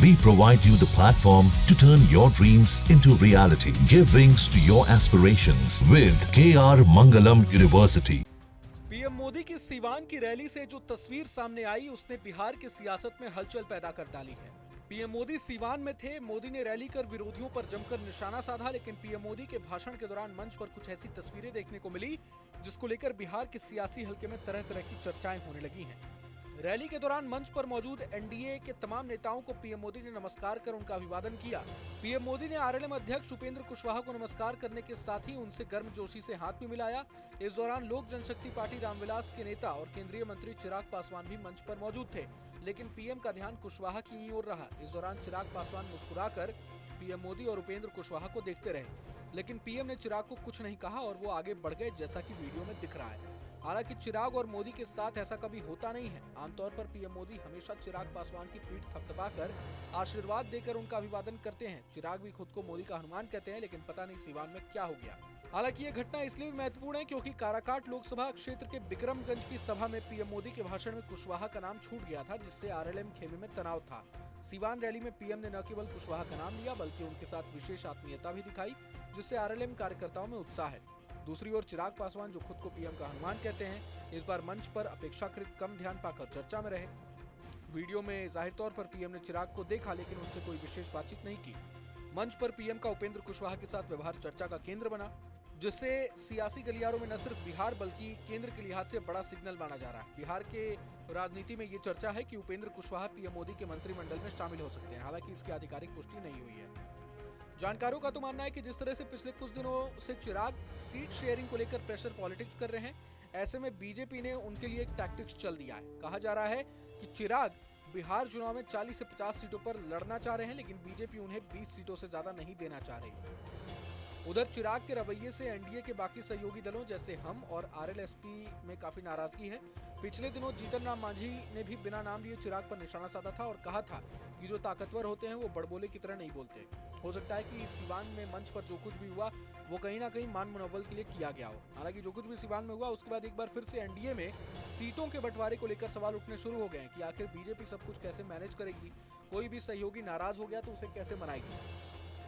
We provide you the platform to turn your dreams into reality. Give wings to your aspirations with KR Mangalam University. PM Modi की सीवान की rally से जो तस्वीर सामने आई उसने बिहार की सियासत में हलचल पैदा कर डाली है। पीएम मोदी सीवान में थे। मोदी ने रैली कर विरोधियों पर जमकर निशाना साधा, लेकिन पीएम मोदी के भाषण के दौरान मंच पर कुछ ऐसी तस्वीरें देखने को मिली जिसको लेकर बिहार के सियासी हलके में तरह तरह की चर्चाएं होने लगी हैं। रैली के दौरान मंच पर मौजूद एनडीए के तमाम नेताओं को पीएम मोदी ने नमस्कार कर उनका अभिवादन किया। पीएम मोदी ने आरएलएम अध्यक्ष उपेंद्र कुशवाहा को नमस्कार करने के साथ ही उनसे गर्मजोशी से हाथ भी मिलाया। इस दौरान लोक जनशक्ति पार्टी रामविलास के नेता और केंद्रीय मंत्री चिराग पासवान भी मंच पर मौजूद थे, लेकिन पीएम का ध्यान कुशवाहा की ओर रहा। इस दौरान चिराग पासवान मुस्कुराकर पीएम मोदी और उपेंद्र कुशवाहा को देखते रहे, लेकिन पीएम ने चिराग को कुछ नहीं कहा और वो आगे बढ़ गए, जैसा कि वीडियो में दिख रहा है। हालांकि चिराग और मोदी के साथ ऐसा कभी होता नहीं है। आमतौर पर पीएम मोदी हमेशा चिराग पासवान की पीठ थपथपाकर आशीर्वाद देकर उनका अभिवादन करते हैं। चिराग भी खुद को मोदी का हनुमान कहते हैं, लेकिन पता नहीं सीवान में क्या हो गया। हालांकि ये घटना इसलिए भी महत्वपूर्ण है क्योंकि काराकाट लोकसभा क्षेत्र के बिक्रमगंज की सभा में पीएम मोदी के भाषण में कुशवाहा का नाम छूट गया था, जिससे आरएलएम खेमे में तनाव था। सीवान रैली में पीएम ने न केवल कुशवाहा का नाम लिया बल्कि उनके साथ विशेष आत्मीयता भी दिखाई, जिससे आरएलएम कार्यकर्ताओं में उत्साह है। दूसरी ओर चिराग पासवान, जो खुद को पीएम का हनुमान कहते हैं, इस बार मंच पर अपेक्षाकृत कम ध्यान पाकर चर्चा में रहे। वीडियो में जाहिर तौर पर पीएम ने चिराग को देखा, लेकिन उनसे कोई विशेष बातचीत नहीं की। मंच पर पीएम का उपेंद्र कुशवाहा के साथ व्यवहार चर्चा का केंद्र बना, जिससे सियासी गलियारों में न सिर्फ बिहार बल्कि केंद्र के लिहाज से बड़ा सिग्नल माना जा रहा है। बिहार के राजनीति में ये चर्चा है कि उपेंद्र कुशवाहा पीएम मोदी के मंत्रिमंडल में शामिल हो सकते हैं। हालांकि इसकी आधिकारिक पुष्टि नहीं हुई है। जानकारों का तो मानना है कि जिस तरह से पिछले कुछ दिनों से चिराग सीट शेयरिंग को लेकर प्रेशर पॉलिटिक्स कर रहे हैं, ऐसे में बीजेपी ने उनके लिए एक टैक्टिक्स चल दिया है। कहा जा रहा है कि चिराग बिहार चुनाव में 40 से 50 सीटों पर लड़ना चाह रहे हैं, लेकिन बीजेपी उन्हें 20 सीटों से ज्यादा नहीं देना चाह रही। उधर चिराग के रवैये से एनडीए के बाकी सहयोगी दलों जैसे हम और आरएलएसपी में काफी नाराजगी है। पिछले दिनों जीतन राम मांझी ने भी बिना नाम लिए चिराग पर निशाना साधा था और कहा था कि जो ताकतवर होते हैं वो बड़बोले की तरह नहीं बोलते। हो सकता है कि सीवान में मंच पर जो कुछ भी हुआ वो कहीं ना कहीं मान मुनव्वल के लिए किया गया हो। हालांकि जो कुछ भी सीवान में हुआ उसके बाद एक बार फिर से एनडीए में सीटों के बंटवारे को लेकर सवाल उठने शुरू हो गए हैं कि आखिर बीजेपी सब कुछ कैसे मैनेज करेगी। कोई भी सहयोगी नाराज हो गया तो उसे कैसे मनाएगी।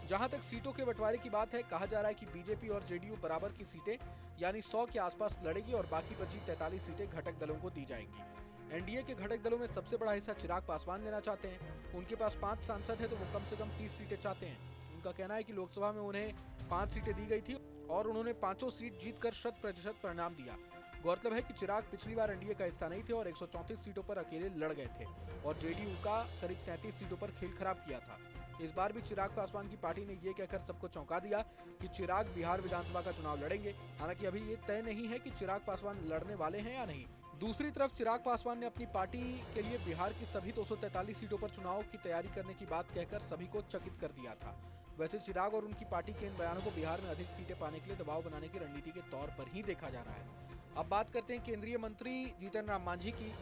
जहां तक सीटों के बंटवारे की बात है, कहा जा रहा है कि बीजेपी और जेडीयू बराबर की सीटें यानी 100 के आसपास लड़ेगी और बाकी बची 43 सीटें घटक दलों को दी जाएंगी। एनडीए के घटक दलों में सबसे बड़ा हिस्सा चिराग पासवान लेना चाहते हैं। उनके पास 5 सांसद है तो वो कम से कम 30 सीटें चाहते हैं। उनका कहना है कि लोकसभा में उन्हें 5 सीटें दी गई थी और उन्होंने 5 सीट जीतकर 100% परिणाम दिया। गौरतलब है कि चिराग पिछली बार एनडीए का हिस्सा नहीं थे और 134 सीटों पर अकेले लड़ गए थे और जेडीयू का करीब 33 सीटों पर खेल खराब किया था। इस बार भी चिराग पासवान की पार्टी ने ये कहकर सबको चौंका दिया कि चिराग बिहार विधानसभा का चुनाव लड़ेंगे। हालांकि अभी ये तय नहीं है कि चिराग पासवान लड़ने वाले हैं या नहीं। दूसरी तरफ चिराग पासवान ने अपनी पार्टी के लिए बिहार की सभी 243 सीटों पर चुनाव की तैयारी करने की बात कहकर सभी को चकित कर दिया था। वैसे चिराग और उनकी पार्टी के इन बयानों को बिहार में अधिक सीटें पाने के लिए दबाव बनाने की रणनीति के तौर पर ही देखा जा रहा है। अब बात करते हैं केंद्रीय मंत्री जीतन राम मांझी की।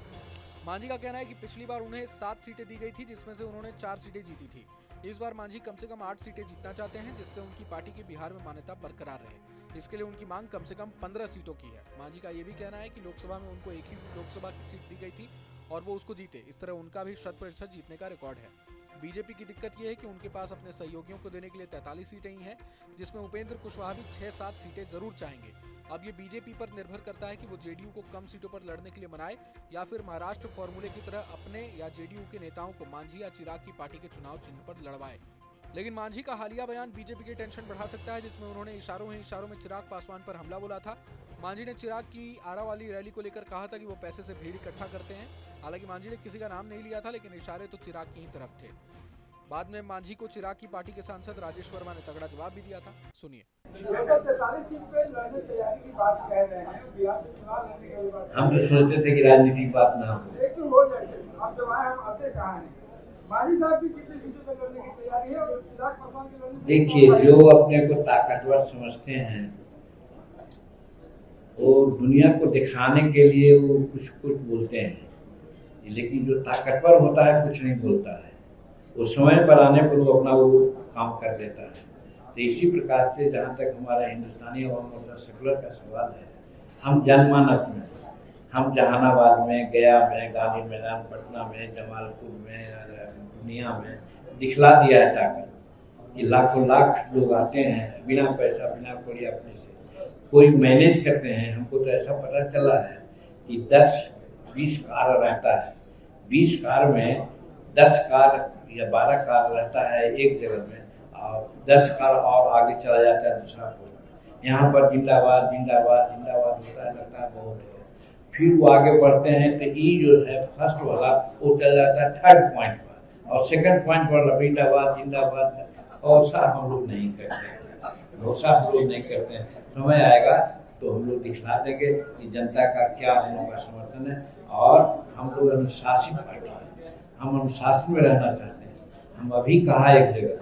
मांझी का कहना है कि पिछली बार उन्हें 7 सीटें दी गई थी, जिसमें से उन्होंने 4 सीटें जीती थी। इस बार मांझी कम से कम 8 सीटें जीतना चाहते हैं, जिससे उनकी पार्टी की बिहार में मान्यता बरकरार रहे। इसके लिए उनकी मांग कम से कम 15 सीटों की है। मांझी का ये भी कहना है कि लोकसभा में उनको एक ही लोकसभा की सीट दी गई थी और वो उसको जीते। इस तरह उनका भी 100% जीतने का रिकॉर्ड है। बीजेपी की दिक्कत यह है कि उनके पास अपने सहयोगियों को देने के लिए 43 सीटें ही हैं, जिसमें उपेंद्र कुशवाहा भी 6-7 सीटें जरूर चाहेंगे। अब ये बीजेपी पर निर्भर करता है कि वो जेडीयू को कम सीटों पर लड़ने के लिए मनाए या फिर महाराष्ट्र फॉर्मूले की तरह अपने या जेडीयू के नेताओं को मांझी या चिराग की पार्टी के चुनाव चिन्ह पर लड़वाए। लेकिन मांझी का हालिया बयान बीजेपी की टेंशन बढ़ा सकता है, जिसमें उन्होंने इशारों में चिराग पासवान पर हमला बोला था। मांझी ने चिराग की आरा वाली रैली को लेकर कहा था कि वो पैसे से भीड़ इकट्ठा करते हैं। हालांकि मांझी ने किसी का नाम नहीं लिया था, लेकिन इशारे तो चिराग की ही तरफ थे। बाद में मांझी को चिराग की पार्टी के सांसद राजेश वर्मा ने तगड़ा जवाब भी दिया था। सुनिए। 43 सीट पे लड़ने तैयारी की बात कह रहे हैं, बिहार से चुनाव लड़ने की बात। हम तो सोचते थे कि राजनीतिक बात ना हो, लेकिन हो जाए। अब जब आए हम आते कहाँ हैं? मांझी साहब की कितनी सीटों पे लड़ने की तैयारी है और चिराग पासवान की लड़ने। देखिए, जो अपने को ताकतवर समझते हैं वो दुनिया को दिखाने के लिए वो कुछ बोलते हैं, लेकिन जो ताकतवर होता है कुछ नहीं बोलता है। वो समय पर आने पर वो अपना वो काम कर देता है। तो इसी प्रकार से जहाँ तक हमारा हिंदुस्तानी अवाम मोर्चा सेकुलर का सवाल है, हम जनमानस में, हम जहानाबाद में, गया में, गांधी मैदान, पटना में, जमालपुर में, दुनिया में दिखला दिया है ताकत। ये लाखों लाख लोग आते हैं बिना पैसा बिना कौड़ी अपने से, कोई मैनेज करते हैं। हमको तो ऐसा पता चला है कि 10-20 कार रहता है, 20 कार में 10 कार या 12 कार रहता है एक जगह में, और 10 कार और आगे चला जाता है दूसरा पोस्ट। यहाँ पर जिंदाबाद जिंदाबाद जिंदाबाद होता है, लगता है बहुत है। फिर वो आगे बढ़ते हैं तो ई जो है फर्स्ट वाला वो चला जाता है 3rd पॉइंट पर, और 2nd पॉइंट पर जिंदाबाद जिंदाबाद। ऐसा हम लोग नहीं करते हैं, भरोसा हम लोग नहीं करते हैं। समय आएगा तो हम लोग दिखला देंगे कि जनता का क्या हम लोग का समर्थन है। और हम लोग अनुशासित पार्टी है, हम अनुशासन में रहना चाहते हैं। हम अभी कहा एक जगह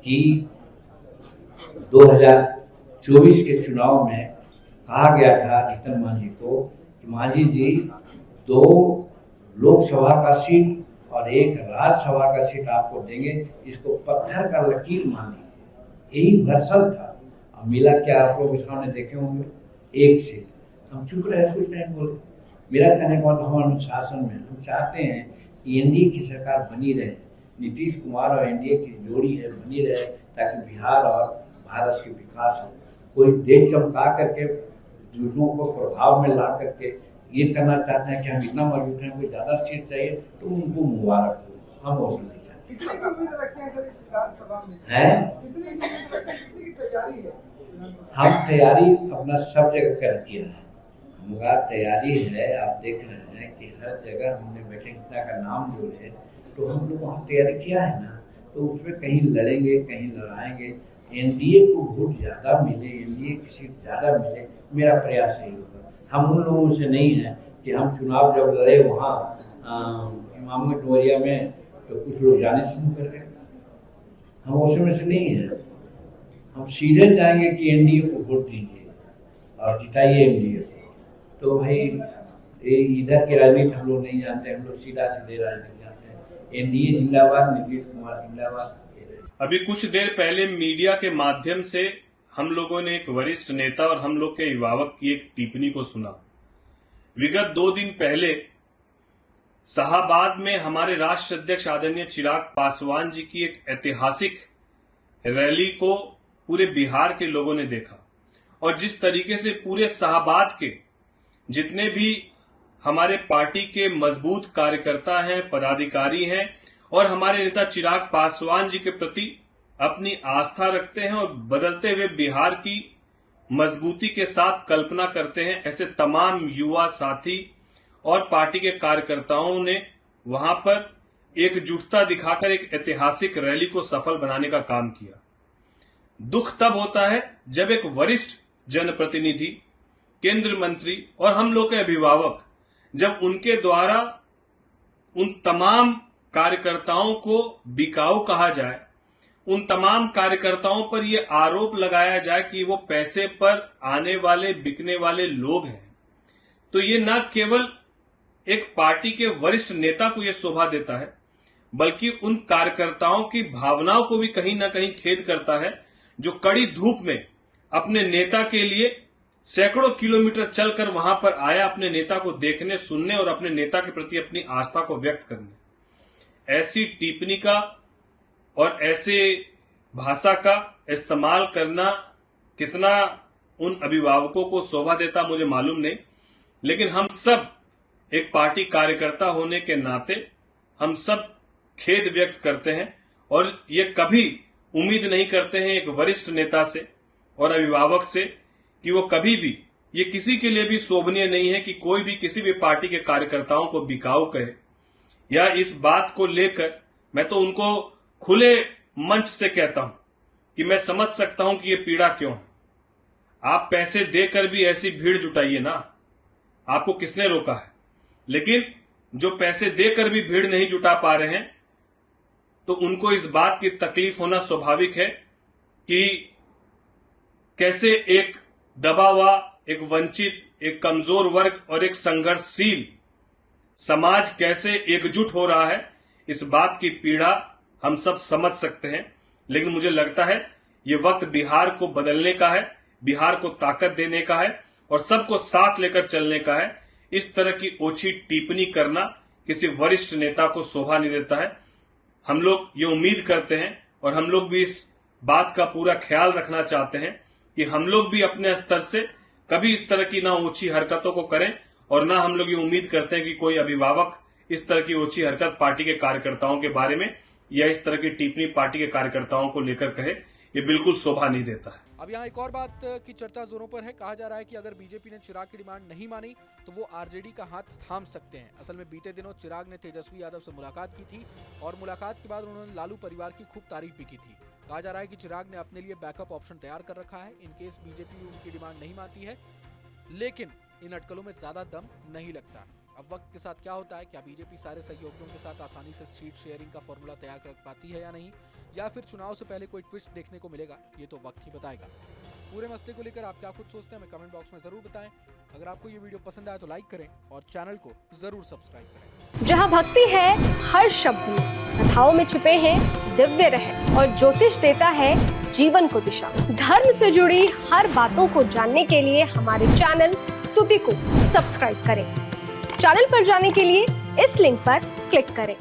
कि 2024 के चुनाव में कहा गया था जीतन मांझी को कि मांझी जी 2 लोकसभा का सीट और 1 राज्यसभा का सीट आपको देंगे, इसको पत्थर का लकीर मान लीजिए। यही भरसल था। अब मिला क्या, आप लोग सामने देखे होंगे, 1 सीट। हम चुप रहे, कुछ नहीं बोले। मेरा कहने का मतलब हम अनुशासन में हम चाहते हैं कि एनडीए की सरकार बनी रहे, नीतीश कुमार और एनडीए की जोड़ी है बनी रहे, ताकि बिहार और भारत के विकास हो। कोई देश चमका करके दूसरों को प्रभाव में ला करके ये करना चाहते हैं कि हम इतना मजबूत हैं, कोई ज़्यादा सीट चाहिए तो उनको मुबारक हो, हम वो नहीं चाहते। कितनी की उम्मीद रखते हैं सर इस विधानसभा में? कितनी की तैयारी है? हम तैयारी अपना सब जगह कर किया है, हमारा तैयारी है। आप देख रहे हैं कि हर जगह हमने बैठक का नाम जो है तो हम लोग वहाँ तैयारी किया है ना, तो उसमें कहीं लड़ेंगे कहीं लड़ाएंगे। एनडीए को वोट ज़्यादा मिले, एनडीए की सीट ज़्यादा मिले, मेरा प्रयास यही होगा। हम उन लोगों से नहीं हैं कि हम चुनाव जब लड़े वहाँ इमामगंज डोरिया में तो कुछ लोग जाने शुरू कर गए, हम उसमें से नहीं हैं। हम सीधे जाएंगे कि एनडीए को वोट दीजिए और जिताइए एनडीए को। तो भाई इधर की राजनीति हम लोग नहीं जानते, हम लोग सीधा सीधे राजनीति जानते हैं। एनडीए जिंदाबाद, नीतीश कुमार जिंदाबाद। अभी कुछ देर पहले मीडिया के माध्यम से हम लोगों ने एक वरिष्ठ नेता और हम लोग के अभिभावक की एक टिप्पणी को सुना। विगत 2 दिन पहले शाहाबाद में हमारे राष्ट्र अध्यक्ष आदरणीय चिराग पासवान जी की एक ऐतिहासिक रैली को पूरे बिहार के लोगों ने देखा, और जिस तरीके से पूरे शाहाबाद के जितने भी हमारे पार्टी के मजबूत कार्यकर्ता हैं, पदाधिकारी हैं और हमारे नेता चिराग पासवान जी के प्रति अपनी आस्था रखते हैं और बदलते हुए बिहार की मजबूती के साथ कल्पना करते हैं, ऐसे तमाम युवा साथी और पार्टी के कार्यकर्ताओं ने वहां पर एकजुटता दिखाकर एक ऐतिहासिक रैली को सफल बनाने का काम किया। दुख तब होता है जब एक वरिष्ठ जनप्रतिनिधि, केंद्र मंत्री और हम लोग के अभिभावक, जब उनके द्वारा उन तमाम कार्यकर्ताओं को बिकाऊ कहा जाए, उन तमाम कार्यकर्ताओं पर यह आरोप लगाया जाए कि वो पैसे पर आने वाले बिकने वाले लोग हैं, तो ये न केवल एक पार्टी के वरिष्ठ नेता को यह शोभा देता है, बल्कि उन कार्यकर्ताओं की भावनाओं को भी कहीं ना कहीं खेद करता है, जो कड़ी धूप में अपने नेता के लिए सैकड़ों किलोमीटर चलकर वहां पर आया, अपने नेता को देखने, सुनने और अपने नेता के प्रति अपनी आस्था को व्यक्त करने। ऐसी टिप्पणी का और ऐसे भाषा का इस्तेमाल करना कितना उन अभिभावकों को शोभा देता मुझे मालूम नहीं, लेकिन हम सब एक पार्टी कार्यकर्ता होने के नाते हम सब खेद व्यक्त करते हैं और ये कभी उम्मीद नहीं करते हैं एक वरिष्ठ नेता से और अभिभावक से कि वो कभी भी, ये किसी के लिए भी शोभनीय नहीं है कि कोई भी किसी भी पार्टी के कार्यकर्ताओं को बिकाऊ कहे, या इस बात को लेकर मैं तो उनको खुले मंच से कहता हूं कि मैं समझ सकता हूं कि ये पीड़ा क्यों है। आप पैसे देकर भी ऐसी भीड़ जुटाइए ना, आपको किसने रोका है? लेकिन जो पैसे देकर भी भीड़ नहीं जुटा पा रहे हैं, तो उनको इस बात की तकलीफ होना स्वाभाविक है कि कैसे एक दबा हुआ, एक वंचित, एक कमजोर वर्ग और एक संघर्षशील समाज कैसे एकजुट हो रहा है, इस बात की पीड़ा हम सब समझ सकते हैं। लेकिन मुझे लगता है ये वक्त बिहार को बदलने का है, बिहार को ताकत देने का है और सबको साथ लेकर चलने का है। इस तरह की ओछी टिप्पणी करना किसी वरिष्ठ नेता को शोभा नहीं देता है। हम लोग ये उम्मीद करते हैं और हम लोग भी इस बात का पूरा ख्याल रखना चाहते हैं कि हम लोग भी अपने स्तर से कभी इस तरह की ना ऊंची हरकतों को करें और ना हम लोग ये उम्मीद करते हैं कि कोई अभिभावक इस तरह की ऊंची हरकत पार्टी के कार्यकर्ताओं के बारे में या इस तरह की टिप्पणी पार्टी के कार्यकर्ताओं को लेकर कहे। ये बिल्कुल शोभा नहीं देता है। अब यहाँ एक और बात की चर्चा जोरों पर है। कहा जा रहा है कि अगर बीजेपी ने चिराग की डिमांड नहीं मानी तो वो आरजेडी का हाथ थाम सकते हैं। असल में बीते दिनों चिराग ने तेजस्वी यादव से मुलाकात की थी और मुलाकात के बाद उन्होंने लालू परिवार की खूब तारीफ भी की थी। कहा जा रहा है कि चिराग ने अपने लिए बैकअप ऑप्शन तैयार कर रखा है इन केस बीजेपी उनकी डिमांड नहीं मानती है, लेकिन इन अटकलों में ज्यादा दम नहीं लगता। अब वक्त के साथ क्या होता है, क्या बीजेपी सारे सहयोगियों के साथ आसानी से सीट शेयरिंग का फॉर्मूला तैयार कर पाती है या नहीं, या फिर चुनाव से पहले कोई ट्विस्ट देखने को मिलेगा, ये तो वक्त ही बताएगा। पूरे मसले को लेकर आप क्या कुछ सोचते हैं हमें कमेंट बॉक्स में जरूर बताएं। अगर आपको ये वीडियो पसंद आया तो लाइक करें और चैनल को जरूर सब्सक्राइब करें। जहां भक्ति है हर शब्द में, कथाओं में छिपे हैं दिव्य रहस्य और ज्योतिष देता है जीवन को दिशा। धर्म से जुड़ी हर बातों को जानने के लिए हमारे चैनल स्तुति को सब्सक्राइब करें। चैनल पर जाने के लिए इस लिंक पर क्लिक करें।